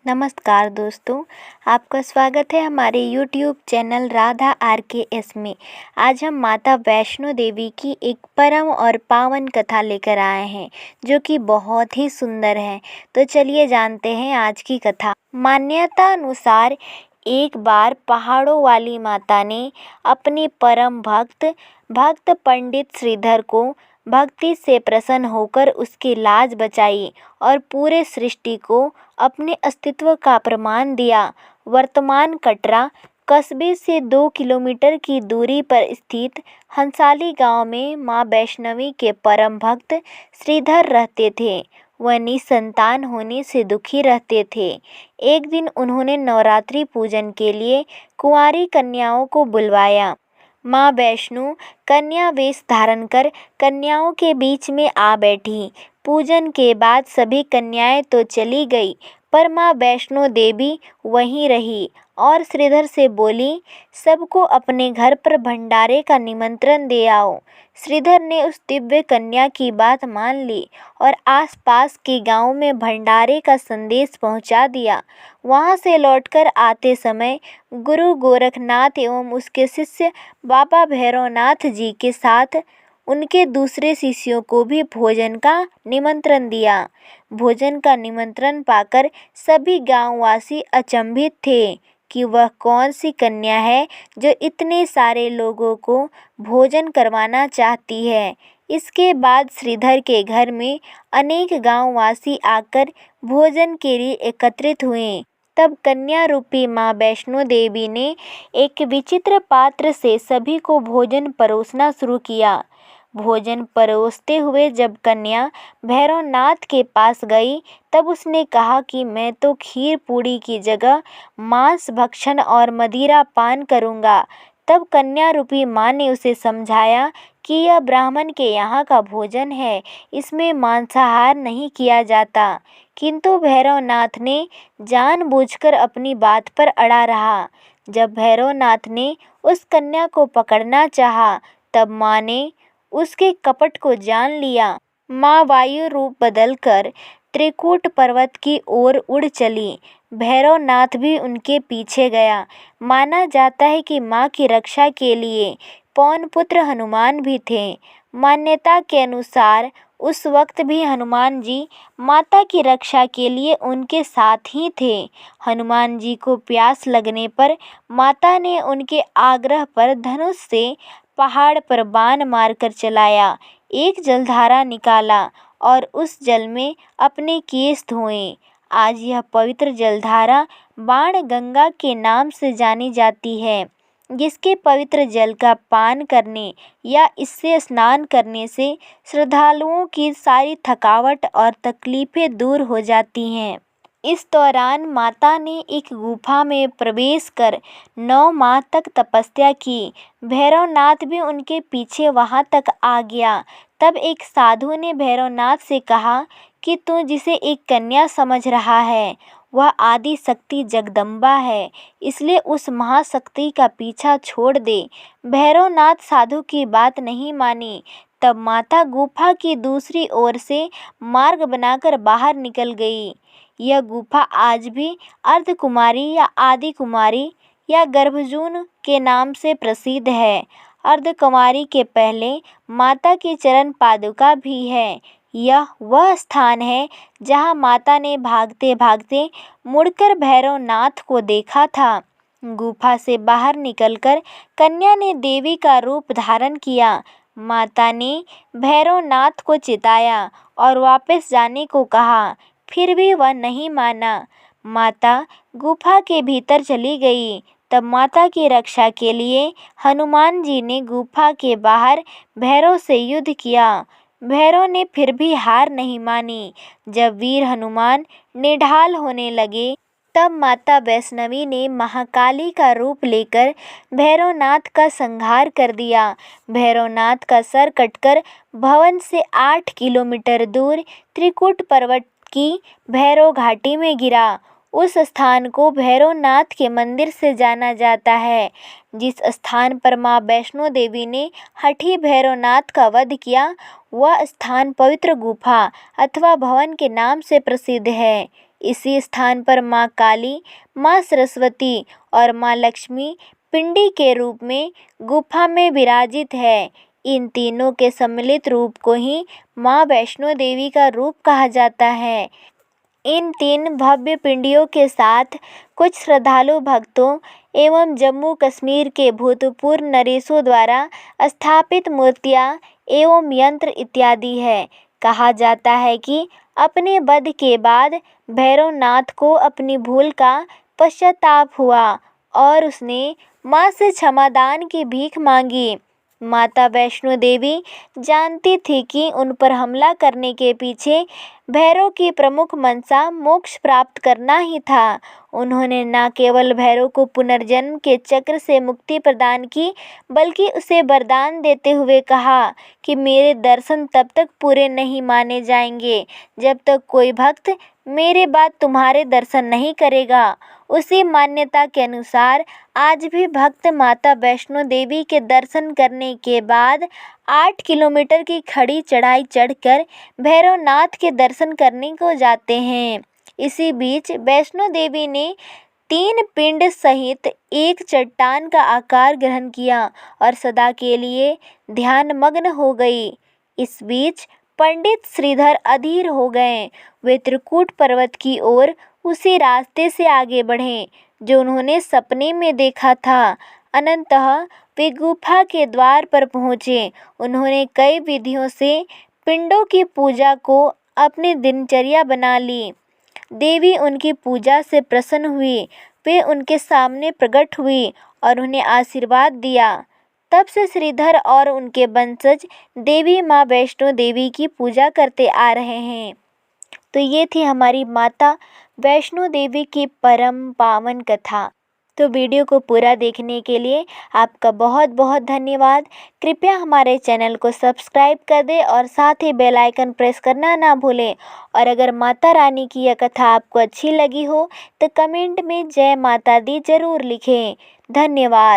नमस्कार दोस्तों, आपका स्वागत है हमारे YouTube चैनल राधा RKS में। आज हम माता वैष्णो देवी की एक परम और पावन कथा लेकर आए हैं जो कि बहुत ही सुंदर है। तो चलिए जानते हैं आज की कथा। मान्यता अनुसार एक बार पहाड़ों वाली माता ने अपने परम भक्त पंडित श्रीधर को भक्ति से प्रसन्न होकर उसकी लाज बचाई और पूरे सृष्टि को अपने अस्तित्व का प्रमाण दिया। वर्तमान कटरा कस्बे से 2 किलोमीटर की दूरी पर स्थित हंसाली गांव में मां वैष्णवी के परम भक्त श्रीधर रहते थे। वह निसंतान होने से दुखी रहते थे। एक दिन उन्होंने नवरात्रि पूजन के लिए कुंवारी कन्याओं को बुलवाया। मां वैष्णो कन्या वेश धारण कर कन्याओं के बीच में आ बैठी। पूजन के बाद सभी कन्याएं तो चली गई, पर मां वैष्णो देवी वहीं रही और श्रीधर से बोली, सबको अपने घर पर भंडारे का निमंत्रण दे आओ। श्रीधर ने उस दिव्य कन्या की बात मान ली और आसपास के गांव में भंडारे का संदेश पहुंचा दिया। वहां से लौटकर आते समय गुरु गोरखनाथ एवं उसके शिष्य बाबा भैरवनाथ जी के साथ उनके दूसरे शिष्यों को भी भोजन का निमंत्रण दिया। भोजन का निमंत्रण पाकर सभी गांववासी अचंभित थे कि वह कौन सी कन्या है जो इतने सारे लोगों को भोजन करवाना चाहती है। इसके बाद श्रीधर के घर में अनेक गांववासी आकर भोजन के लिए एकत्रित हुए। तब कन्या रूपी मां वैष्णो देवी ने एक विचित्र पात्र से सभी को भोजन परोसना शुरू किया। भोजन परोसते हुए जब कन्या भैरवनाथ के पास गई तब उसने कहा कि मैं तो खीर पूड़ी की जगह मांस भक्षण और मदिरा पान करूँगा। तब कन्या रूपी माँ ने उसे समझाया कि यह ब्राह्मण के यहाँ का भोजन है, इसमें मांसाहार नहीं किया जाता। किंतु भैरवनाथ ने जानबूझकर अपनी बात पर अड़ा रहा। जब भैरवनाथ ने उस कन्या को पकड़ना चाहा तब माँ ने उसके कपट को जान लिया। माँ वायु रूप बदलकर त्रिकूट पर्वत की ओर उड़ चली। भैरवनाथ भी उनके पीछे गया। माना जाता है कि माँ की रक्षा के लिए पवन पुत्र हनुमान भी थे। मान्यता के अनुसार उस वक्त भी हनुमान जी माता की रक्षा के लिए उनके साथ ही थे। हनुमान जी को प्यास लगने पर माता ने उनके आग्रह पर धनुष से पहाड़ पर बाण मारकर चलाया, एक जलधारा निकाला और उस जल में अपने केश धोए। आज यह पवित्र जलधारा बाण गंगा के नाम से जानी जाती है, जिसके पवित्र जल का पान करने या इससे स्नान करने से श्रद्धालुओं की सारी थकावट और तकलीफें दूर हो जाती हैं। इस दौरान माता ने एक गुफा में प्रवेश कर 9 माह तक तपस्या की। भैरवनाथ भी उनके पीछे वहां तक आ गया। तब एक साधु ने भैरवनाथ से कहा कि तू जिसे एक कन्या समझ रहा है वह आदि शक्ति जगदम्बा है, इसलिए उस महाशक्ति का पीछा छोड़ दे। भैरवनाथ साधु की बात नहीं मानी। तब माता गुफा की दूसरी ओर से मार्ग बनाकर बाहर निकल गई। यह गुफा आज भी अर्धकुमारी या आदि कुमारी या गर्भजून के नाम से प्रसिद्ध है। अर्धकुमारी के पहले माता की चरण पादुका भी है। यह वह स्थान है जहाँ माता ने भागते भागते मुड़कर भैरवनाथ को देखा था। गुफा से बाहर निकलकर कन्या ने देवी का रूप धारण किया। माता ने भैरवनाथ को चिताया और वापस जाने को कहा, फिर भी वह नहीं माना। माता गुफा के भीतर चली गई। तब माता की रक्षा के लिए हनुमान जी ने गुफा के बाहर भैरव से युद्ध किया। भैरव ने फिर भी हार नहीं मानी। जब वीर हनुमान निढाल होने लगे तब माता वैष्णवी ने महाकाली का रूप लेकर भैरवनाथ का संहार कर दिया। भैरवनाथ का सर कटकर भवन से 8 किलोमीटर दूर त्रिकूट पर्वत की भैरव घाटी में गिरा। उस स्थान को भैरवनाथ के मंदिर से जाना जाता है। जिस स्थान पर मां वैष्णो देवी ने हठी भैरवनाथ का वध किया, वह स्थान पवित्र गुफा अथवा भवन के नाम से प्रसिद्ध है। इसी स्थान पर माँ काली, माँ सरस्वती और माँ लक्ष्मी पिंडी के रूप में गुफा में विराजित है। इन तीनों के सम्मिलित रूप को ही माँ वैष्णो देवी का रूप कहा जाता है। इन 3 भव्य पिंडियों के साथ कुछ श्रद्धालु भक्तों एवं जम्मू कश्मीर के भूतपूर्व नरेशों द्वारा स्थापित मूर्तियां एवं यंत्र इत्यादि है। कहा जाता है कि अपने वध के बाद भैरवनाथ को अपनी भूल का पश्चाताप हुआ और उसने माँ से क्षमादान की भीख मांगी। माता वैष्णो देवी जानती थी कि उन पर हमला करने के पीछे भैरव की प्रमुख मंशा मोक्ष प्राप्त करना ही था। उन्होंने न केवल भैरव को पुनर्जन्म के चक्र से मुक्ति प्रदान की, बल्कि उसे वरदान देते हुए कहा कि मेरे दर्शन तब तक पूरे नहीं माने जाएंगे जब तक कोई भक्त मेरे बाद तुम्हारे दर्शन नहीं करेगा। उसी मान्यता के अनुसार आज भी भक्त माता वैष्णो देवी के दर्शन करने के बाद 8 किलोमीटर की खड़ी चढ़ाई चढ़कर भैरवनाथ के दर्शन करने को जाते हैं। इसी बीच वैष्णो देवी ने 3 पिंड सहित एक चट्टान का आकार ग्रहण किया और सदा के लिए ध्यानमग्न हो गई। इस बीच पंडित श्रीधर अधीर हो गए। वे त्रिकूट पर्वत की ओर उसी रास्ते से आगे बढ़े जो उन्होंने सपने में देखा था। अनंतः वे गुफा के द्वार पर पहुँचे। उन्होंने कई विधियों से पिंडों की पूजा को अपनी दिनचर्या बना ली। देवी उनकी पूजा से प्रसन्न हुई। वे उनके सामने प्रकट हुई और उन्हें आशीर्वाद दिया। तब से श्रीधर और उनके वंशज देवी माँ वैष्णो देवी की पूजा करते आ रहे हैं। तो ये थी हमारी माता वैष्णो देवी की परम पावन कथा। तो वीडियो को पूरा देखने के लिए आपका बहुत बहुत धन्यवाद। कृपया हमारे चैनल को सब्सक्राइब कर दें और साथ ही बेल आइकन प्रेस करना ना भूलें। और अगर माता रानी की यह कथा आपको अच्छी लगी हो तो कमेंट में जय माता दी ज़रूर लिखें। धन्यवाद।